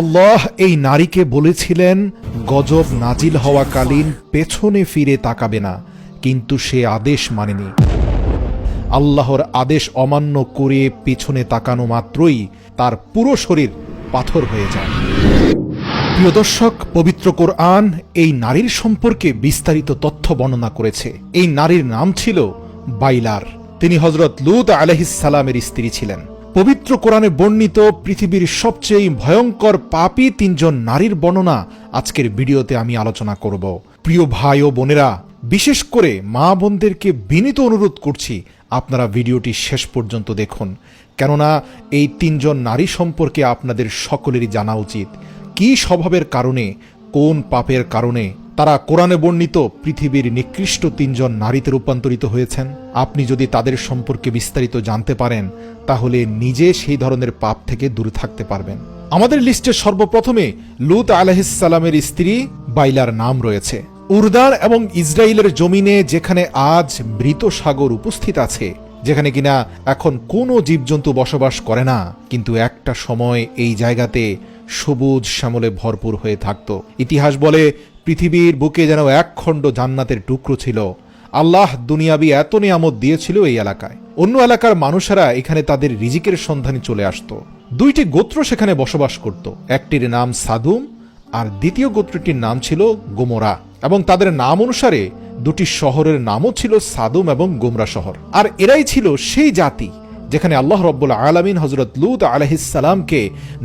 আল্লাহ এই নারীকে বলেছিলেন গজব নাজিল হওয়াকালীন পেছনে ফিরে তাকাবে না, কিন্তু সে আদেশ মানেনি। আল্লাহর আদেশ অমান্য করে পেছনে তাকানো মাত্রই তার পুরো শরীর পাথর হয়ে যায়। প্রিয় দর্শক, পবিত্র কোরআন এই নারীর সম্পর্কে বিস্তারিত তথ্য বর্ণনা করেছে। এই নারীর নাম ছিল বাইলার। তিনি হযরত লূত আলাইহিস সালামের স্ত্রী ছিলেন। পবিত্র কোরআনে বর্ণিত পৃথিবীর সবচেয়ে ভয়ঙ্কর পাপী ৩ জন নারীর বর্ণনা আজকের ভিডিওতে আমি আলোচনা করব। প্রিয় ভাই ও বোনেরা, বিশেষ করে মা বোনদেরকে বিনীত অনুরোধ করছি, আপনারা ভিডিওটি শেষ পর্যন্ত দেখুন, কেননা এই ৩ জন নারী সম্পর্কে আপনাদের সকলেরই জানা উচিত। কি স্বভাবের কারণে, কোন পাপের কারণে তারা কোরআনে বর্ণিত পৃথিবীর নিকৃষ্ট ৩ জন নারীতে রূপান্তরিত হয়েছেন। আপনি যদি তাদের সম্পর্কে বিস্তারিত জানতে পারেন, তাহলে নিজে সেই ধরনের পাপ থেকে দূরে থাকতে পারবেন। আমাদের লিস্টে সর্বপ্রথমে লূত আলাইহিস সালামের স্ত্রী বাইলার নাম রয়েছে। উরদান এবং ইসরায়েলের জমিনে যেখানে আজ মৃত সাগর উপস্থিত আছে, যেখানে কিনা এখন কোনো জীবজন্তু বসবাস করে না, কিন্তু একটা সময় এই জায়গাতে সবুজ শ্যামলে ভরপুর হয়ে থাকত। ইতিহাস বলে পৃথিবীর বুকে যেন একখণ্ড জান্নাতের টুকরো ছিল। আল্লাহ দুনিয়াবি এত নিয়ামত দিয়েছিল এই এলাকায়। অন্য এলাকার মানুষেরা এখানে তাদের রিজিকের সন্ধানে চলে আসত। 2টি গোত্র সেখানে বসবাস করত। একটির নাম সাদুম আর দ্বিতীয় গোত্রটির নাম ছিল গোমরা, এবং তাদের নাম অনুসারে 2টি শহরের নামও ছিল সাদুম এবং গোমরা শহর। আর এরাই ছিল সেই জাতি যেখানে আল্লাহ রাব্বুল আলামিন হযরত লূত আলাইহিস সালামকে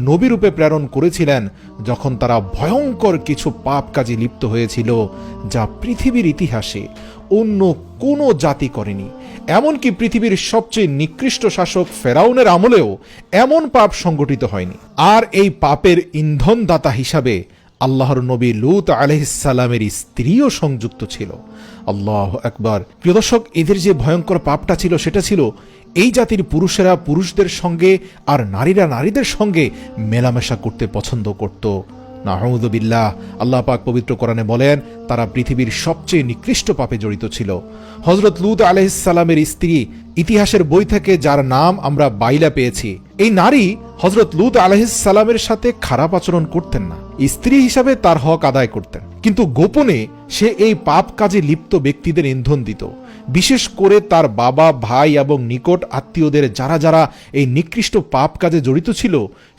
নবী রূপে প্রেরণ করেছিলেন, যখন তারা ভয়ঙ্কর কিছু পাপ কাজে লিপ্ত হয়েছিল, যা পৃথিবীর ইতিহাসে অন্য কোনো জাতি করেনি। এমনকি পৃথিবীর সবচেয়ে নিকৃষ্ট শাসক ফেরাউনের আমলেও এমন পাপ সংগঠিত হয়নি। আর এই পাপের ইন্ধনদাতা হিসাবে আল্লাহর নবী লূত আলাইহিস সালামের স্ত্রীও সংযুক্ত ছিল। আল্লাহু আকবার। প্রিয় দর্শক, এদের যে ভয়ঙ্কর পাপটা ছিল, সেটা ছিল এই জাতির পুরুষেরা পুরুষদের সঙ্গে আর নারীরা নারীদের সঙ্গে মেলামেশা করতে পছন্দ করত। নাউযু বিল্লাহ। আল্লাহ পাক পবিত্র কোরআনে বলেন, তারা পৃথিবীর সবচেয়ে নিকৃষ্ট পাপে জড়িত ছিল। হযরত লূত আলাইহিস সালামের স্ত্রী, ইতিহাসের বই থেকে যার নাম আমরা বাইলা পেয়েছি, এই নারী হযরত লূত আলাইহিস সালামের সাথে খারাপ আচরণ করতেন না, স্ত্রী হিসাবে তার হক আদায় করতেন, কিন্তু গোপনে সে এই পাপ কাজে লিপ্ত ব্যক্তিদের ইন্ধন দিত। বিশেষ করে তার বাবা, ভাই এবং নিকট আত্মীয়দের যারা যারা এই নিকৃষ্ট পাপ কাজে জড়িত ছিল,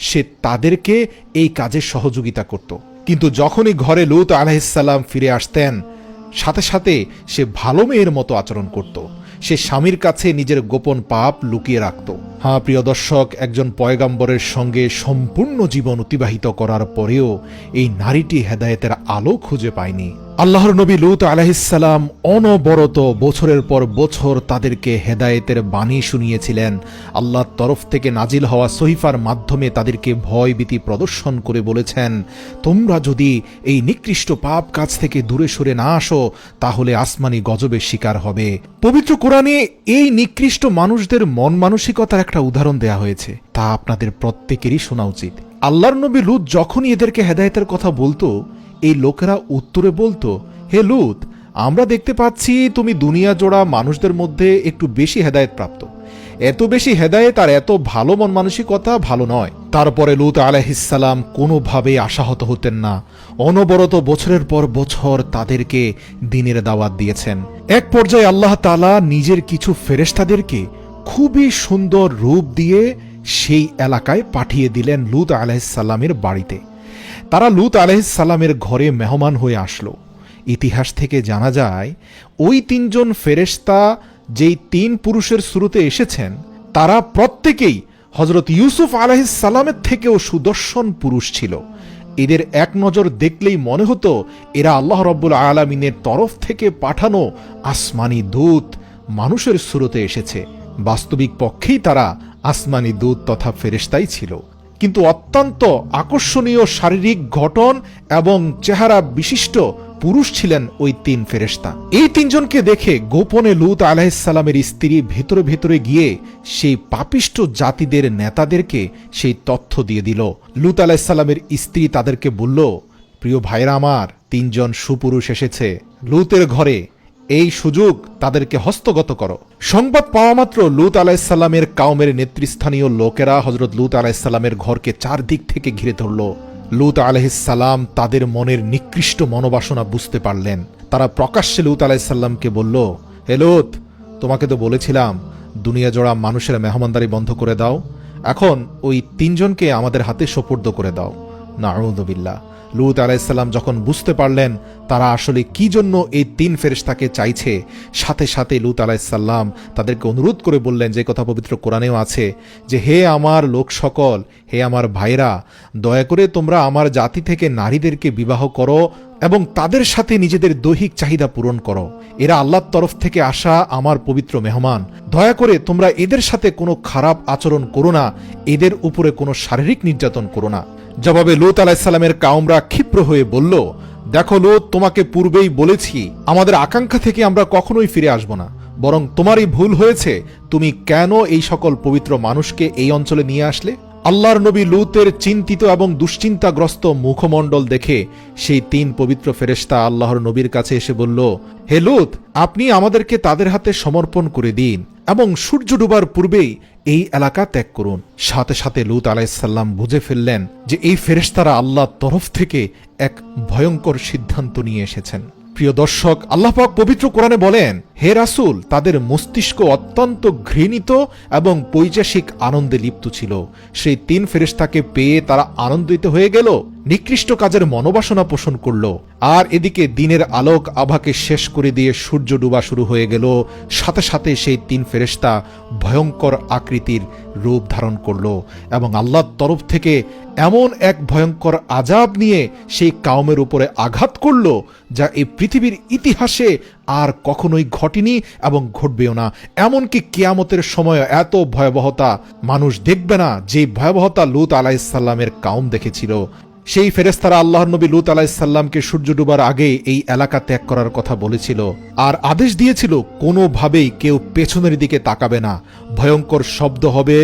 সে তাদেরকে এই কাজে সহযোগিতা করত। কিন্তু যখনই ঘরে লূত আলাইহিস সালাম ফিরে আসতেন, সাথে সাথে সে ভালো মেয়ের মতো আচরণ করত। সে স্বামীর কাছে নিজের গোপন পাপ লুকিয়ে রাখত। হ্যাঁ প্রিয় দর্শক, একজন পয়গাম্বরের সঙ্গে সম্পূর্ণ জীবন অতিবাহিত করার পরেও এই নারীটি হেদায়েতের আলো খুঁজে পায়নি। আল্লাহর নবী লূত আলাইহিস সালাম অনবরত বছরের পর বছর তাদেরকে হেদায়েতের বাণী শুনিয়েছিলেন। আল্লাহর তরফ থেকে নাজিল হওয়া সহিফার মাধ্যমে তাদেরকে ভয় ভীতি প্রদর্শন করে বলেছেন, তোমরা যদি এই নিকৃষ্ট পাপ কাজ থেকে দূরে সরে না আসো, তাহলে আসমানি গজবের শিকার হবে। পবিত্র কোরআনে এই নিকৃষ্ট মানুষদের মন মানসিকতার একটা উদাহরণ দেয়া হয়েছে, তা আপনাদের প্রত্যেকেরই শোনা উচিত। আল্লাহর নবী লূত যখনই এদেরকে হেদায়েতের কথা বলতো, এই লোকেরা উত্তরে বলতো, হে লূত, আমরা দেখতে পাচ্ছি তুমি দুনিয়া জোড়া মানুষদের মধ্যে একটু বেশি হেদায়েত প্রাপ্ত। এত বেশি হেদায়েত আর এত ভালো মন মানসিকতা ভালো নয়। তারপরে লূত আলাইহিস সালাম কোনোভাবেই আশাহত হতেন না। অনবরত বছরের পর বছর তাদেরকে দ্বীনের দাওয়াত দিয়েছেন। এক পর্যায়ে আল্লাহ তাআলা নিজের কিছু ফেরেশতাদেরকে খুবই সুন্দর রূপ দিয়ে সেই এলাকায় পাঠিয়ে দিলেন লূত আলাইহিস সালামের বাড়িতে। তারা লূত আলাইহিস সালামের ঘরে মেহমান হয়ে আসলো। ইতিহাস থেকে জানা যায়, ওই 3 জন ফেরেশতা যেই 3 পুরুষের শুরুতে এসেছেন, তারা প্রত্যেকেই হযরত ইউসুফ আলাইহিস সালামের থেকেও সুদর্শন পুরুষ ছিল। এদের এক নজর দেখলেই মনে হতো এরা আল্লাহ রাব্বুল আলামিনের তরফ থেকে পাঠানো আসমানি দূত, মানুষের শুরুতে এসেছে। বাস্তবিক পক্ষেই তারা আসমানি দূত তথা ফেরেশতাই ছিল, কিন্তু অত্যন্ত আকর্ষণীয় শারীরিক গঠন এবং চেহারা বিশিষ্ট পুরুষ ছিলেন ওই 3 ফেরেশতা। এই 3 জনকে দেখে গোপনে লূত আলাইহিস সালামের স্ত্রী ভেতরে ভেতরে গিয়ে সেই পাপিষ্ট জাতিদের নেতাদেরকে সেই তথ্য দিয়ে দিল। লূত আলাইহিস সালামের স্ত্রী তাদেরকে বলল, প্রিয় ভাইরা আমার, 3 জন সুপুরুষ এসেছে লূতের ঘরে, এই সুযোগ তাদেরকে হস্তগত করো। সংবাদ পাওয়া মাত্র লূত আলাইহিস সালামের কওমের নেতৃস্থানীয় লোকেরা হযরত লূত আলাইহিস সালামের ঘরকে চারদিক থেকে ঘিরে ধরল। লূত আলাইহিস সালাম তাদের মনের নিকৃষ্ট মনোবাসনা বুঝতে পারলেন। তারা প্রকাশ্যে লূত আলাইহিস সালামকে বলল, হে লূত, তোমাকে তো বলেছিলাম দুনিয়া জোড়া মানুষের মেহমানদারি বন্ধ করে দাও, এখন ওই 3 জনকে আমাদের হাতে সোপর্দ করে দাও। নাউযুবিল্লাহ। লূত আলাইহিস সালাম যখন বুঝতে পারলেন তারা আসলে কি জন্য এই 3 ফেরেশতাকে চাইছে, সাথে সাথে লূত আলাইহিস সালাম তাদেরকে অনুরোধ করে বললেন, যে কথা পবিত্র কোরআনেও আছে, যে হে আমার লোক সকল, হে আমার ভাইরা, দয়া করে তোমরা আমার জাতি থেকে নারীদেরকে বিবাহ করো এবং তাদের সাথে নিজেদের দৈহিক চাহিদা পূরণ করো। এরা আল্লাহর তরফ থেকে আসা আমার পবিত্র মেহমান। দয়া করে তোমরা এদের সাথে কোনো খারাপ আচরণ করো না, এদের উপরে কোনো শারীরিক নির্যাতন করো না। জবাবে লূত আলাইহিস সালামের কাউমরা ক্ষিপ্র হয়ে বলল, দেখো লূত, তোমাকে পূর্বেই বলেছি আমাদের আকাঙ্ক্ষা থেকে আমরা কখনোই ফিরে আসব না, বরং তোমারই ভুল হয়েছে। তুমি কেন এই সকল পবিত্র মানুষকে এই অঞ্চলে নিয়ে আসলে? আল্লাহর নবী লূতের চিন্তিত এবং দুশ্চিন্তাগ্রস্ত মুখমণ্ডল দেখে সেই 3 পবিত্র ফেরেশতা আল্লাহর নবীর কাছে এসে বলল, হে লূত, আপনি আমাদেরকে তাদের হাতে সমর্পণ করে দিন এবং সূর্য ডুবার পূর্বেই এই এলাকা ত্যাগ করুন। সাথে সাথে লূত আলাইহিস সালাম বুঝে ফেললেন যে এই ফেরেশতারা আল্লাহর তরফ থেকে এক ভয়ঙ্কর সিদ্ধান্ত নিয়ে এসেছেন। প্রিয় দর্শক, আল্লাহ পাক পবিত্র কোরআনে বলেন, হে রাসূল, তাদের মস্তিষ্ক অত্যন্ত ঘৃণিত এবং পৈশাসিক আনন্দে লিপ্ত ছিল। সেই 3 ফেরেশতাকে পেয়ে তারা আনন্দিত হয়ে গেল, নিকৃষ্ট কাজের মনোবাসনা পোষণ করল। আর এদিকে দিনের আলোক আভাকে শেষ করে দিয়ে সূর্য ডুবা শুরু হয়ে গেল। সাথে সাথে সেই 3 ফেরেশতা ভয়ঙ্কর আকৃতির রূপ ধারণ করল এবং আল্লাহর তরফ থেকে এমন এক ভয়ঙ্কর আযাব নিয়ে সেই কাউমের উপরে আঘাত করল, যা এই পৃথিবীর ইতিহাসে আর কখনোই ঘটেনি এবং ঘটবেও না। এমনকি কিয়ামতের সময় এত ভয়াবহতা মানুষ দেখবে না, যে ভয়াবহতা লূত আলাইহিস সালামের কাউম দেখেছিল। সেই ফেরেশতারা আল্লাহর নবী লূত আলাইহিস সালামকে সূর্য ডুবার আগে এই এলাকা ত্যাগ করার কথা বলেছিল আর আদেশ দিয়েছিল কোনোভাবেই কেউ পেছনের দিকে তাকাবে না। ভয়ঙ্কর শব্দ হবে,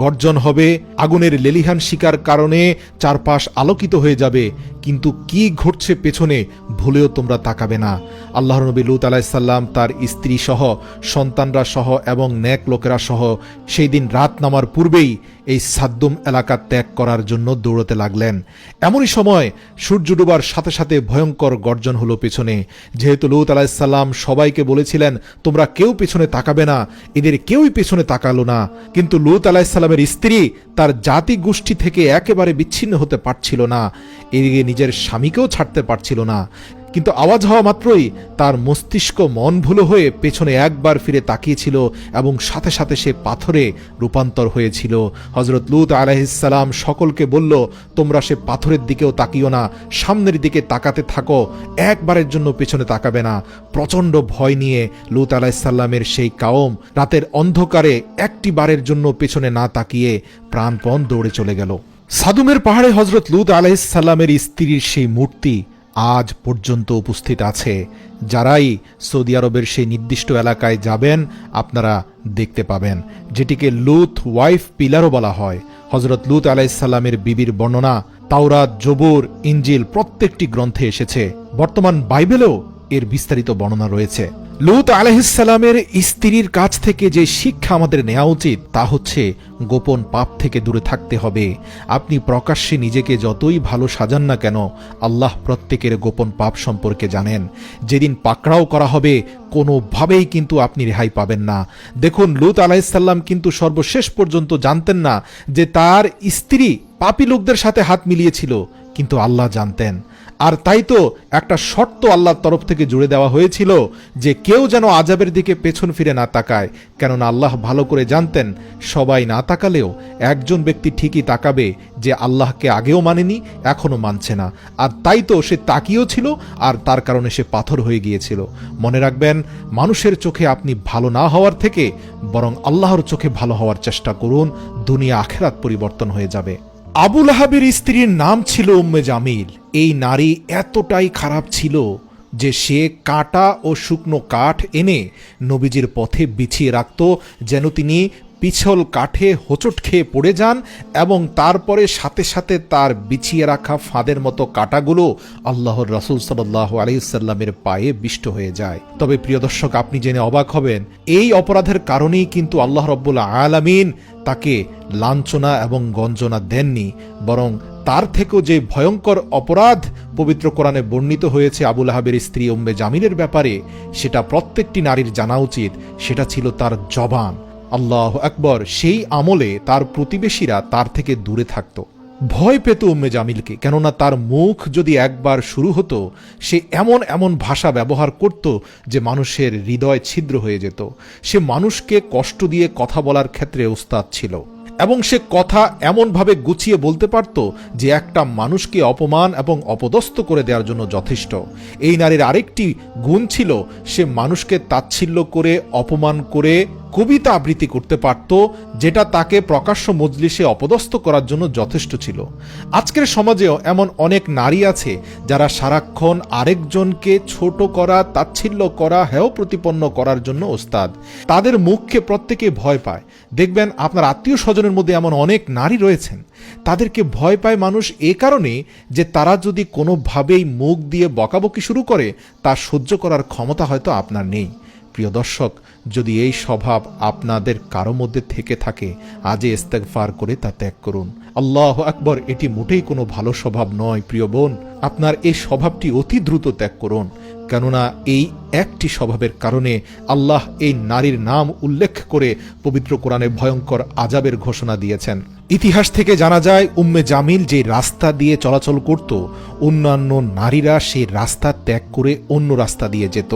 গর্জন হবে, আগুনের লেলিহান শিকার কারণে চারপাশ আলোকিত হয়ে যাবে, কিন্তু কি ঘটছে পেছনে ভুলেও তোমরা তাকাবে না। আল্লাহর নবী লূত আলাইহিস সালাম তার স্ত্রী সহ, সন্তানরা সহ এবং নেক লোকেরা সহ সেই দিন রাত নামার পূর্বেই এই সাদ্দুম এলাকা ত্যাগ করার জন্য দৌড়তে লাগলেন। এমনই সময় সূর্য ডুবার সাথে সাথে ভয়ঙ্কর গর্জন হলো পেছনে। যেহেতু লূত আলাইহিস সালাম সবাইকে বলেছিলেন তোমরা কেউ পেছনে তাকাবে না, এদের কেউই পেছনে তাকালো না। কিন্তু লূত আলাইহিস সালামের স্ত্রী তার জাতি গোষ্ঠী থেকে একেবারে বিচ্ছিন্ন হতে পারছিল না, এদিকে নিজের স্বামীকেও ছাড়তে পারছিল না। কিন্তু আওয়াজ হওয়া মাত্রই তার মস্তিষ্ক মন ভুলো হয়ে পেছনে একবার ফিরে তাকিয়েছিল এবং সাথে সাথে সে পাথরে রূপান্তর হয়েছিল। হযরত লূত আলাইহিস সালাম সকলকে বলল, তোমরা সে পাথরের দিকেও তাকিও না, সামনের দিকে তাকাতে থাকো, একবারের জন্য পেছনে তাকাবে না। প্রচণ্ড ভয় নিয়ে লূত আলাইহিস সালামের সেই কাওম রাতের অন্ধকারে একটি বারের জন্য পেছনে না তাকিয়ে প্রাণপণ দৌড়ে চলে গেল। সাদুমের পাহাড়ে হযরত লূত আলাইহিস সালামের স্ত্রীর সেই মূর্তি আজ পর্যন্ত উপস্থিত আছে। যারাই সৌদি আরবের সেই নির্দিষ্ট এলাকায় যাবেন আপনারা দেখতে পাবেন, যেটিকে লূত ওয়াইফ পিলারও বলা হয়। হযরত লূত আলাইহিস সালামের বিবির বর্ণনা তাওরাত, জবুর, ইনজিল প্রত্যেকটি গ্রন্থে এসেছে। বর্তমান বাইবেলেও এর বিস্তারিত বর্ণনা রয়েছে। লূত আলাইহিস সালামের স্ত্রীর কাছ থেকে যে শিক্ষা আমাদের নেওয়া উচিত তা হচ্ছে গোপন পাপ থেকে দূরে থাকতে হবে। আপনি প্রকাশ্যে নিজেকে যতই ভালো সাজান না কেন, আল্লাহ প্রত্যেকের গোপন পাপ সম্পর্কে জানেন। যেদিন পাকড়াও করা হবে কোনোভাবেই কিন্তু আপনি রেহাই পাবেন না। দেখুন, লূত আলাইহিস সালাম কিন্তু সর্বশেষ পর্যন্ত জানতেন না যে তার স্ত্রী পাপী লোকদের সাথে হাত মিলিয়েছিল, কিন্তু আল্লাহ জানতেন। আর তাই তো একটা শর্ত আল্লাহর তরফ থেকে জুড়ে দেওয়া হয়েছিল যে কেউ যেন আযাবের দিকে পেছন ফিরে না তাকায়, কেননা আল্লাহ ভালো করে জানতেন সবাই না তাকালেও একজন ব্যক্তি ঠিকই তাকাবে যে আল্লাহকে আগেও মানেনি, এখনো মানছে না। আর তাই তো সে তাকিয়েও ছিল আর তার কারণে সে পাথর হয়ে গিয়েছিল। মনে রাখবেন, মানুষের চোখে আপনি ভালো না হওয়ার থেকে বরং আল্লাহর চোখে ভালো হওয়ার চেষ্টা করুন, দুনিয়া আখিরাত পরিবর্তন হয়ে যাবে। আবু লাহাবের স্ত্রীর নাম ছিল উম্মে জামিল। এই নারী এতটাই খারাপ ছিল যে সে কাঁটা ও শুকনো কাঠ এনে নবীজির পথে বিছিয়ে রাখত, যেন তিনি পিছল কাঠে হোঁচট খেয়ে পড়ে যান এবং তারপরে সাথে সাথে তার বিছিয়ে রাখা ফাঁদের মতো কাঁটাগুলো আল্লাহর রাসূল সাল্লাল্লাহু আলাইহি সাল্লামের পায়ে বিষ্ট হয়ে যায়। তবে প্রিয় দর্শক, আপনি জেনে অবাক হবেন, এই অপরাধের কারণেই কিন্তু আল্লাহ রাব্বুল আলামিন তাকে লাঞ্ছনা এবং গঞ্জনা দেননি, বরং তার থেকেও যে ভয়ঙ্কর অপরাধ পবিত্র কোরআনে বর্ণিত হয়েছে আবু লাহাবের স্ত্রী উম্মে জামিলের ব্যাপারে, সেটা প্রত্যেকটি নারীর জানা উচিত। সেটা ছিল তার জবান। আল্লাহু আকবার। সেই আমলে তার প্রতিবেশীরা তার থেকে দূরে থাকত, ভয় পেত উম্মে জামিলকে। কেননা তার মুখ যদি একবার শুরু হতো, সে এমন এমন ভাষা ব্যবহার করত যে মানুষের হৃদয় ছিদ্র হয়ে যেত। সে মানুষকে কষ্ট দিয়ে কথা বলার ক্ষেত্রে ওস্তাদ ছিল, এবং সে কথা এমনভাবে গুছিয়ে বলতে পারত যে একটা মানুষকে অপমান এবং অপদস্থ করে দেওয়ার জন্য যথেষ্ট। এই নারীর আরেকটি গুণ ছিল, সে মানুষকে তাচ্ছিল্য করে, অপমান করে কবিতা আবৃত্তি করতে পারত, যেটা তাকে প্রকাশ্য মজলিসে অপদস্থ করার জন্য যথেষ্ট ছিল। আজকের সমাজেও এমন অনেক নারী আছে যারা সারাক্ষণ আরেকজনকে ছোট করা, তাচ্ছিল্য করা, হেয় প্রতিপন্ন করার জন্য ওস্তাদ। তাদের মুখকে প্রত্যেকে ভয় পায়। দেখবেন আপনার আত্মীয় স্বজনের মধ্যে এমন অনেক নারী রয়েছেন, তাদেরকে ভয় পায় মানুষ এ কারণে যে তারা যদি কোনোভাবেই মুখ দিয়ে বকাবকি শুরু করে, তা সহ্য করার ক্ষমতা হয়তো আপনার নেই। প্রিয় দর্শক, যদি এই স্বভাব আপনাদের কারো মধ্যে থেকে থাকে, আজই ইস্তেগফার করে তা ত্যাগ করুন। আল্লাহু আকবার। এটি মোটেই কোনো ভালো স্বভাব নয় প্রিয় বোন। আপনার এই স্বভাবটি অতি দ্রুত ত্যাগ করুন, কেননা এই একটি স্বভাবের কারণে আল্লাহ এই নারীর নাম উল্লেখ করে পবিত্র কোরআনে ভয়ঙ্কর আযাবের ঘোষণা দিয়েছেন। ইতিহাস থেকে জানা যায়, উম্মে জামিল যে রাস্তা দিয়ে চলাচল করত, অন্যান্য নারীরা সেই রাস্তা ত্যাগ করে অন্য রাস্তা দিয়ে যেত।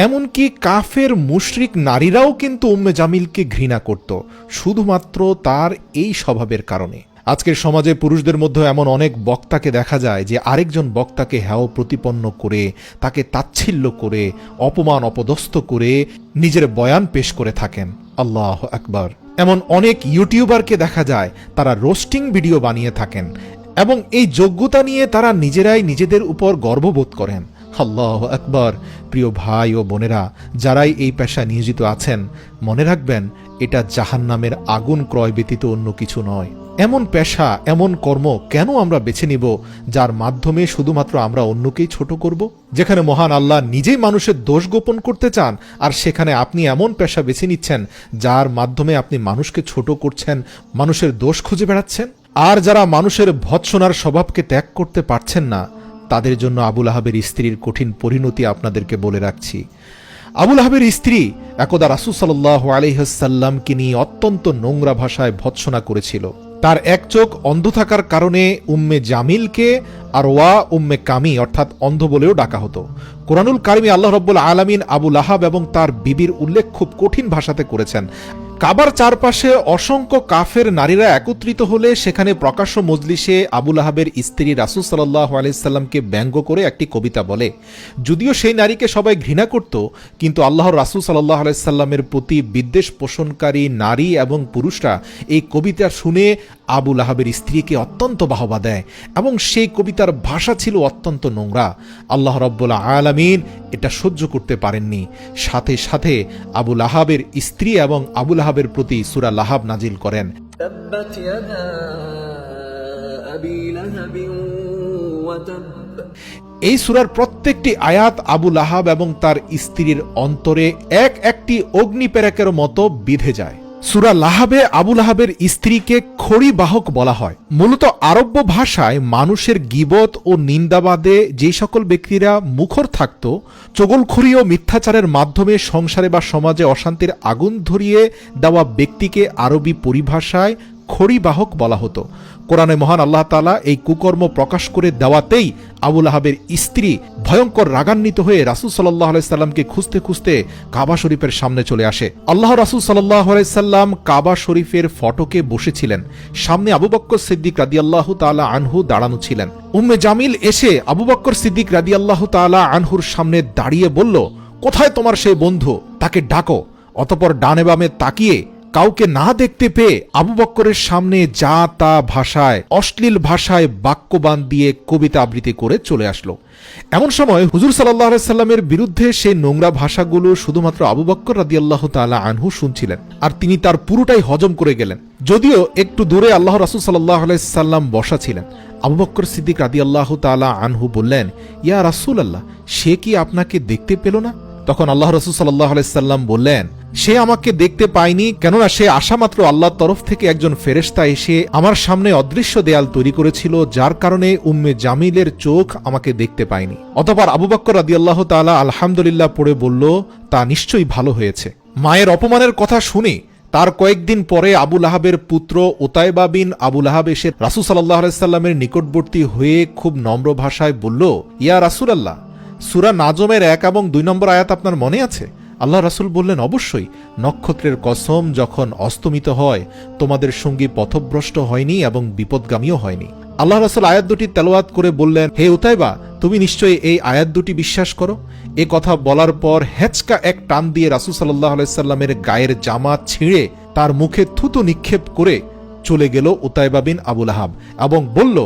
এমনকি কাফের মুশরিক নারীরাও কিন্তু উম্মে জামিলকে ঘৃণা করত, শুধুমাত্র তার এই স্বভাবের কারণে। আজকের সমাজে পুরুষদের মধ্যে এমন অনেক বক্তাকে দেখা যায় যে আরেকজন বক্তাকে হেয় প্রতিপন্ন করে, তাকে তাচ্ছিল্য করে, অপমান অপদস্থ করে নিজের বয়ান পেশ করে থাকেন। আল্লাহু আকবার। এমন অনেক ইউটিউবারকে দেখা যায়, তারা রোস্টিং ভিডিও বানিয়ে থাকেন এবং এই যোগ্যতা নিয়ে তারা নিজেরাই নিজেদের উপর গর্ববোধ করেন। আল্লাহু আকবার। প্রিয় ভাই ও বোনেরা, যারাই এই পেশায় নিয়োজিত আছেন, মনে রাখবেন, এটা জাহান্নামের আগুন ক্রয় ব্যতীত অন্য কিছু নয়। এমন পেশা, এমন কর্ম কেন আমরা বেছে নিব যার মাধ্যমে শুধুমাত্র আমরা অন্যকেই ছোট করব? যেখানে মহান আল্লাহ নিজেই মানুষের দোষ গোপন করতে চান, আর সেখানে আপনি এমন পেশা বেছে নিচ্ছেন যার মাধ্যমে আপনি মানুষকে ছোট করছেন, মানুষের দোষ খুঁজে বেড়াচ্ছেন। আর যারা মানুষের ভৎসনার স্বভাবকে ত্যাগ করতে পারছেন না, তাদের জন্য আবু লাহাবের স্ত্রীর কঠিন পরিণতি আপনাদেরকে বলে রাখছি। আবু লাহাবের স্ত্রী একদা রাসূল সাল্লাল্লাহু আলাইহি ওয়াসাল্লামকে নিয়ে অত্যন্ত নোংরা ভাষায় ভৎসনা করেছিল। তার এক চোখ অন্ধ থাকার কারণে উম্মে জামিলকে আরওয়া উম্মে কামি অর্থাৎ অন্ধ বলেও ডাকা হতো। কোরআনুল কারিমে আল্লাহ রাব্বুল আলামিন আবু লাহাব এবং তার বিবির উল্লেখ খুব কঠিন ভাষাতে করেছেন। কাবার চারপাশে অসংখ্য কাফের নারীরা একত্রিত হলে সেখানে প্রকাশ্য মজলিসে আবু লাহাবের স্ত্রী রাসূল সাল্লাল্লাহু আলাইহি সাল্লামকে ব্যঙ্গ করে একটি কবিতা বলে। যদিও সেই নারীকে সবাই ঘৃণা করত, কিন্তু আল্লাহর রাসূল সাল্লাল্লাহু আলাইহি সাল্লামের প্রতি বিদ্বেষ পোষণকারী নারী এবং পুরুষরা এই কবিতা শুনে আবু লাহাবের স্ত্রীকে অত্যন্ত বাহবা দেয়, এবং সেই কবিতার ভাষা ছিল অত্যন্ত নোংরা। আল্লাহ রাব্বুল আলামিন এটা সহ্য করতে পারেননি। সাথে সাথে আবু লাহাবের স্ত্রী এবং আবু লাহাবের প্রতি সূরা লাহাব নাজিল করেন। তাব্বাত ইয়াদা আবি লাহাবিন ওয়া তাব। এই সূরার প্রত্যেকটি আয়াত আবু লাহাব এবং তার স্ত্রীর অন্তরে এক একটি অগ্নিপেরকের মতো বিঁধে যায়। সূরা লাহাবে আবু লাহাবের স্ত্রীকে খড়ি বাহক বলা হয়। মূলত আরব্য ভাষায় মানুষের গীবত ও নিন্দাবাদে যে সকল ব্যক্তিরা মুখর থাকত, চগলখড়ি ও মিথ্যাচারের মাধ্যমে সংসারে বা সমাজে অশান্তির আগুন ধরিয়ে দেওয়া ব্যক্তিকে আরবি পরিভাষায় খড়ি বাহক বলা হতো। কোরআনে মহান আল্লাহ তাআলা এই কুকর্ম প্রকাশ করে দেওয়াতেই আবু লাহাবের স্ত্রী ভয়ঙ্কর রাগান্বিত হয়ে রাসূল সাল্লাল্লাহু আলাইহি সাল্লামকে খুঁজতে খুঁজতে কাবা শরীফের সামনে চলে আসে। আল্লাহ রাসূল সাল্লাল্লাহু আলাইহি সাল্লাম কাবা শরীফের ফটকে বসেছিলেন, সামনে আবু বকর সিদ্দিক রাদিয়াল্লাহু তাআলা আনহু দাঁড়ানো ছিলেন। উম্মে জামিল এসে আবু বকর সিদ্দিক রাদিয়াল্লাহু তাআলা আনহুর সামনে দাঁড়িয়ে বলল, কোথায় তোমার সেই বন্ধু? তাকে ডাকো। অতঃপর ডানে বামে তাকিয়ে কাউকে না দেখতে পেয়ে আবু বকরের সামনে যা তা ভাষায়, অশ্লীল ভাষায় বাক্যবান দিয়ে কবিতা আবৃত্তি করে চলে আসলো। এমন সময় হুজুর সাল্লাল্লাহু আলাইহি সাল্লামের বিরুদ্ধে সেই নোংরা ভাষাগুলো শুধুমাত্র আবু বকর রাদিয়াল্লাহু তাআলা আনহু শুনছিলেন, আর তিনি তার পুরোটাই হজম করে গেলেন। যদিও একটু দূরে আল্লাহ রাসূল সাল্লাল্লাহু আলাইহি সাল্লাম বসা ছিলেন। আবু বকর সিদ্দিক রাদিয়াল্লাহু তাআলা আনহু বললেন, ইয়া রাসূলুল্লাহ, সে কি আপনাকে দেখতে পেল না? তখন আল্লাহ রাসূল সাল্লাল্লাহু আলাইহি সাল্লাম বললেন, সে আমাকে দেখতে পায়নি, কেননা সে আশামাত্র আল্লাহর তরফ থেকে একজন ফেরেশতা এসে আমার সামনে অদৃশ্য দেয়াল তৈরি করেছিল, যার কারণে উম্মে জামিলের চোখ আমাকে দেখতে পায়নি। অতঃপর আবু বকর রাদিয়াল্লাহু তাআলা আলহামদুলিল্লাহ পড়ে বলল, তা নিশ্চয়ই ভালো হয়েছে। মায়ের অপমানের কথা শুনে তার কয়েকদিন পরে আবু লাহাবের পুত্র উতাইবা বিন আবু লাহাব এসে রাসূল সাল্লাল্লাহু আলাইহি সাল্লামের নিকটবর্তী হয়ে খুব নম্র ভাষায় বলল, ইয়া রাসূলুল্লাহ, সূরা নাজমের 1 এবং 2 নম্বর আয়াত আপনার মনে আছে? আল্লাহ রাসূল বললেন, অবশ্যই। নক্ষত্রের কসম, যখন অস্তমিত হয় তোমাদের সঙ্গী পথভ্রষ্ট হয়নি এবং বিপদগামীও হয়নি। আল্লাহ রাসূল আয়াত দুটি তেলাওয়াত করে বললেন, হে উতাইবা, তুমি নিশ্চয়ই এই আয়াত দুটি বিশ্বাস করো। এ কথা বলার পর হেঁচকা এক টান দিয়ে রাসূল সাল্লাল্লাহু আলাইহি সাল্লামের গায়ের জামা ছিঁড়ে তার মুখে থুতু নিক্ষেপ করে চলে গেল উতাইবা বিন আবু লাহাব এবং বলল,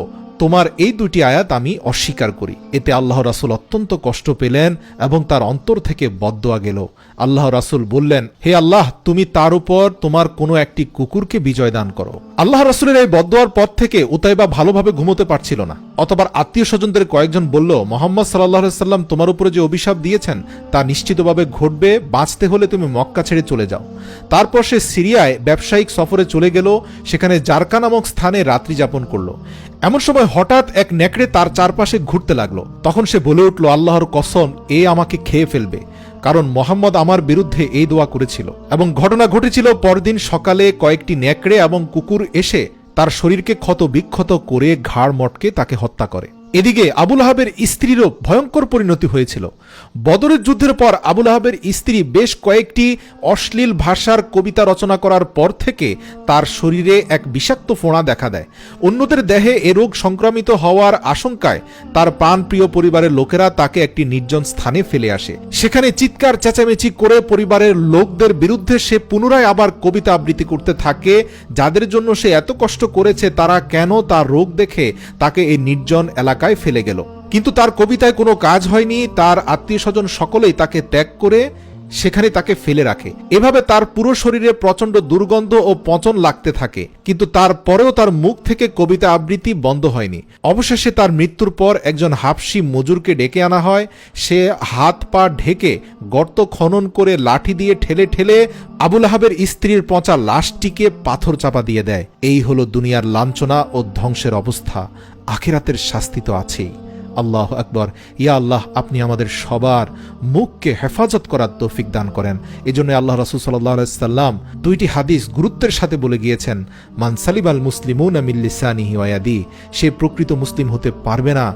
তোমার এই দুটি আয়াত আমি অস্বীকার করি। এতে আল্লাহ রাসূল অত্যন্ত কষ্ট পেলেন এবং তার অন্তর থেকে বদদোয়া গেল। আল্লাহ রাসূল বললেন, হে আল্লাহ, তুমি তার উপর তোমার কোনো একটি কুকুরকে বিজয় দান করো। আল্লাহ রাসূলের এই বদদোয়ার পর থেকে উতাইবা ভালোভাবে ঘুমোতে পারছিল না। অতঃপর আত্মীয় স্বজনদের কয়েকজন বলল, মুহাম্মদ সাল্লাল্লাহু আলাইহি সাল্লাম তোমার উপরে যে অভিশাপ দিয়েছেন তা নিশ্চিতভাবে ঘটবে, বাঁচতে হলে তুমি মক্কা ছেড়ে চলে যাও। তারপর সে সিরিয়ায় ব্যবসায়িক সফরে চলে গেল, সেখানে জারকা নামক স্থানে রাত্রি যাপন করল। এমন সময় হঠাৎ এক নেকড়ে তার চারপাশে ঘুরতে লাগলো। তখন সে বলে উঠল, আল্লাহর কসম, এ আমাকে খেয়ে ফেলবে, কারণ মোহাম্মদ আমার বিরুদ্ধে এই দোয়া করেছিল। এবং ঘটনা ঘটেছিল, পরদিন সকালে কয়েকটি নেকড়ে এবং কুকুর এসে তার শরীরকে ক্ষত বিক্ষত করে ঘাড় মটকে তাকে হত্যা করে। এদিকে আবু লাহাবের স্ত্রীরও ভয়ঙ্কর পরিণতি হয়েছিল। বদরের যুদ্ধের পর আবু লাহাবের স্ত্রী বেশ কয়েকটি অশ্লীল ভাষার কবিতা রচনা করার পর থেকে তার শরীরে এক বিষাক্ত ফোঁড়া দেখা দেয়। অন্যদের দেহে এ রোগ সংক্রামিত হওয়ার আশঙ্কায় তার প্রাণপ্রিয় পরিবারের লোকেরা তাকে একটি নির্জন স্থানে ফেলে আসে। সেখানে চিৎকার চেঁচামেচি করে পরিবারের লোকদের বিরুদ্ধে সে পুনরায় আবার কবিতা আবৃত্তি করতে থাকে। যাদের জন্য সে এত কষ্ট করেছে তারা কেন তার রোগ দেখে তাকে এই নির্জন এলাকায় ফেলে গেল। কিন্তু তার কবিতায় কোনো কাজ হয়নি। তার আত্মীয় স্বজন সকলেই তাকে ত্যাগ করে সেখানে তাকে ফেলে রাখে। এভাবে তার পুরো শরীরে প্রচণ্ড দুর্গন্ধ ও পচন লাগতে থাকে, কিন্তু তারপরেও তার মুখ থেকে কবিতা আবৃত্তি বন্ধ হয়নি। অবশেষে তার মৃত্যুর পর একজন হাবশি মজুরকে ডেকে আনা হয়। সে হাত পা ঢেকে গর্ত খনন করে লাঠি দিয়ে ঠেলে ঠেলে আবু লাহাবের স্ত্রীর পচা লাশটিকে পাথর চাপা দিয়ে দেয়। এই হলো দুনিয়ার লাঞ্ছনা ও ধ্বংসের অবস্থা। আখিরাতের শাস্তি তো আছেই। আল্লাহু আকবার। ইয়া আল্লাহ, আপনি আমাদের সবার মুখকে হেফাজত করার তৌফিক দান করেন। এজন্য আল্লাহ রাসূল সাল্লাল্লাহু আলাইহি সাল্লাম দুইটি হাদিস গুরুত্বের সাথে বলে গিয়েছেন, মান সালিবাল মুসলিমুনা মিন লিসানিহি ওয়া ইয়াদিহি, সে প্রকৃত মুসলিম হতে পারবে না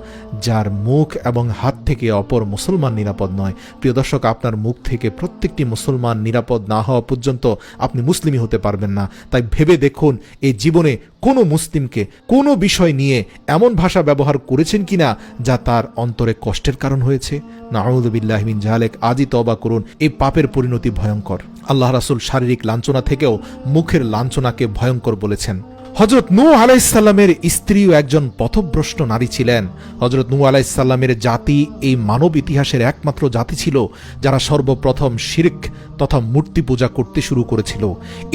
যার মুখ এবং হাত থেকে অপর মুসলমান নিরাপদ নয়। প্রিয় দর্শক, আপনার মুখ থেকে প্রত্যেকটি মুসলমান নিরাপদ না হওয়া পর্যন্ত আপনি মুসলিমই হতে পারবেন না। তাই ভেবে দেখুন, এই জীবনে কোনো মুসলিমকে কোনো বিষয় নিয়ে এমন ভাষা ব্যবহার করেছেন কিনা যা তার অন্তরে কষ্টের কারণ হয়েছে। নাউযু বিল্লাহি মিন যালিক। আজই তওবা করুন, এই পাপের পরিণতি ভয়ঙ্কর। আল্লাহ রাসূল শারীরিক লাঞ্ছনা থেকেও মুখের লাঞ্ছনাকে ভয়ঙ্কর বলেছেন। হযরত নূহ আলাইহিস সালামের স্ত্রীও একজন পথভ্রষ্ট নারী ছিলেন। হযরত নূহ আলাইহিস সালামের জাতি এই মানব ইতিহাসের একমাত্র জাতি ছিল যারা সর্বপ্রথম শিরক তথা মূর্তি পূজা করতে শুরু করেছিল।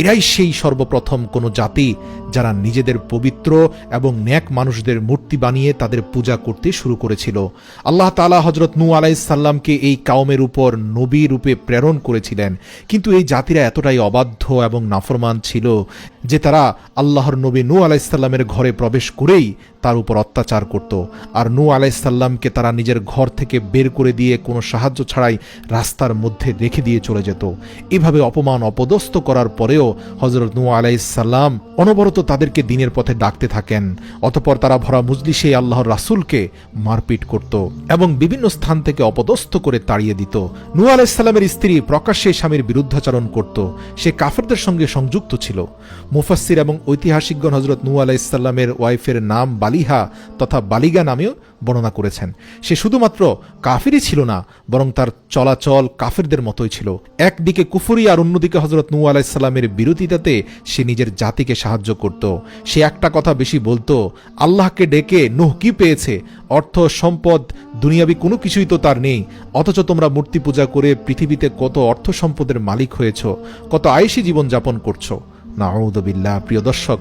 এরাই সেই সর্বপ্রথম কোনো জাতি যারা নিজেদের পবিত্র এবং নেক মানুষদের মূর্তি বানিয়ে তাদের পূজা করতে শুরু করেছিল। আল্লাহ তাআলা হযরত নূহ আলাইহিস সালামকে এই কওমের উপর নবী রূপে প্রেরণ করেছিলেন, কিন্তু এই জাতিরা এতটাই অবাধ্য এবং নাফরমান ছিল যে তারা আল্লাহর নবী নূহ আলাইহিস সালামের ঘরে প্রবেশ করেই তার উপর অত্যাচার করত। আর নূহ আলাইহিস সালামকে তারা নিজের ঘর থেকে বের করে দিয়ে কোনো সাহায্য ছাড়াই রাস্তার মধ্যে রেখে দিয়ে চলে যেত। এভাবে অপমান অপদস্থ করার পরেও হযরত নূহ আলাইহিস সালাম অনবরত তাদেরকে দ্বীনের পথে ডাকতে থাকেন। অতঃপর তারা ভরা মজলিসে আল্লাহর রাসূলকে মারপিট করত এবং বিভিন্ন স্থান থেকে অপদস্থ করে তাড়িয়ে দিত। নূহ আলাইহিস সালামের স্ত্রী প্রকাশ্যে স্বামীর বিরুদ্ধাচরণ করত। সে কাফেরদের সঙ্গে সংযুক্ত ছিল। মুফাসসির এবং ঐতিহাসিকগণ হযরত নূহ আলাইহিস সালামের ওয়াইফের নাম বালিহা তথা বালিগা নামেও বর্ণনা করেছেন। সে শুধুমাত্র কাফিরই ছিল না, বরং তার চলাচল কাফেরদের মতোই ছিল। একদিকে কুফরি আর অন্যদিকে হযরত নূহ আলাইহিস সালামের বিরোধিতাতে সে নিজের জাতিকে সাহায্য করত। সে একটা কথা বেশি বলতো, আল্লাহকে ডেকে নূহ কি পেয়েছে? অর্থ সম্পদ দুনিয়াবি কোনো কিছুই তো তার নেই, অথচ তোমরা মূর্তি পূজা করে পৃথিবীতে কত অর্থ সম্পদের মালিক হয়েছ, কত আয়েশি জীবন যাপন করছো। নাউযুবিল্লাহ। প্রিয় দর্শক,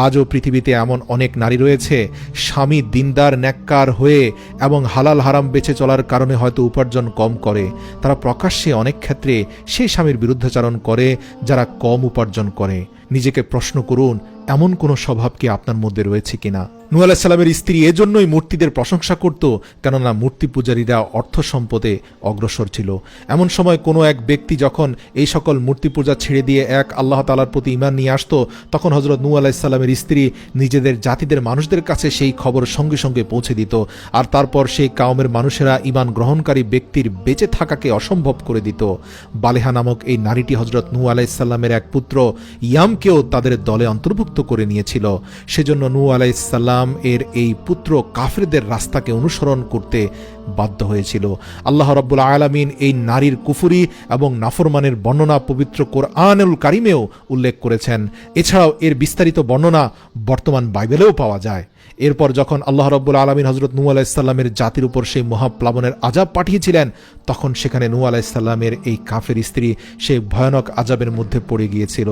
আজও পৃথিবীতে এমন অনেক নারী রয়েছে, স্বামী দিনদার নেককার হয়ে এবং হালাল হারাম বেঁচে চলার কারণে হয়তো উপার্জন কম করে, তারা প্রকাশ্যে অনেক ক্ষেত্রে সেই স্বামীর বিরুদ্ধাচরণ করে যারা কম উপার্জন করে। নিজেকে প্রশ্ন করুন, এমন কোনো স্বভাব কি আপনার মধ্যে রয়েছে কিনা? নূহ আলাইহিস সালামের স্ত্রী এজন্যই মূর্তিদের প্রশংসা করত, কেননা মূর্তি পূজারীরা অর্থ সম্পদে অগ্রসর ছিল। এমন সময় কোনো এক ব্যক্তি যখন এই সকল মূর্তি পূজা ছেড়ে দিয়ে এক আল্লাহ তাআলার প্রতি ঈমান নিয়ে আসতো, তখন হযরত নূহ আলাইহিস সালামের স্ত্রী নিজেদের জাতিদের মানুষদের কাছে সেই খবর সঙ্গে সঙ্গে পৌঁছে দিত, আর তারপর সেই কাওমের মানুষেরা ঈমান গ্রহণকারী ব্যক্তির বেঁচে থাকাকে অসম্ভব করে দিত। বালেহা নামক এই নারীটি হযরত নূহ আলাইহিস সালামের এক পুত্র ইয়ামকেও তাদের দলে অন্তর্ভুক্ত করে নিয়েছিল। সেজন্য নূহ আলাইহিস সালাম এর এই পুত্র কাফেরদের রাস্তাকে অনুসরণ করতে বাধ্য হয়েছিল। আল্লাহ রাব্বুল আলামিন এই নারীর কুফরি এবং নাফরমানের বর্ণনা পবিত্র কোরআনুল কারীমেও উল্লেখ করেছেন। এছাড়াও এর বিস্তারিত বর্ণনা বর্তমান বাইবেলেও পাওয়া যায়। এরপর যখন আল্লাহ রাব্বুল আলামিন হযরত নূহ আলাইহিস সালামের জাতির উপর সেই মহাপ্লাবনের আযাব পাঠিয়েছিলেন, তখন সেখানে নূহ আলাইহিস সালামের এই কাফের স্ত্রী সেই ভয়ানক আযাবের মধ্যে পড়ে গিয়েছিল।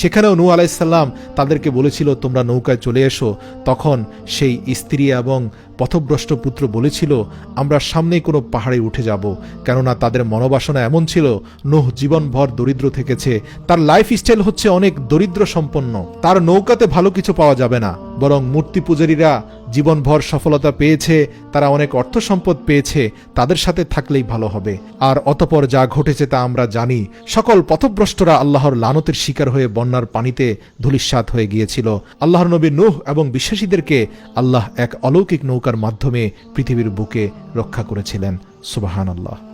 সেখানেও নূহ আলাইহিস সালাম তাদেরকে বলেছিল, তোমরা নৌকায় চলে এসো। তখন সেই স্ত্রী এবং পথভ্রষ্ট পুত্র বলেছিল, আমরা সামনেই কোনো পাহাড়ে উঠে যাব, কেননা তাদের মনোবাসনা এমন ছিল, নূহ জীবনভর দরিদ্র থেকেছে, তার লাইফস্টাইল হচ্ছে অনেক দরিদ্র সম্পন্ন, তার নৌকাতে ভালো কিছু পাওয়া যাবে না, বরং মূর্তি পূজারীরা জীবনভর সফলতা পেয়েছে, তারা অনেক অর্থ সম্পদ পেয়েছে, তাদের সাথে থাকলেই ভালো হবে। আর অতঃপর যা ঘটেছে তা আমরা জানি। সকল পথভ্রষ্টরা আল্লাহর লানতের শিকার হয়ে বন্যার পানিতে ধূলিসাৎ হয়ে গিয়েছিল। আল্লাহর নবী নূহ এবং বিশ্বাসীদেরকে আল্লাহ এক অলৌকিক নৌকার মাধ্যমে পৃথিবীর বুকে রক্ষা করেছিলেন। সুবহানাল্লাহ।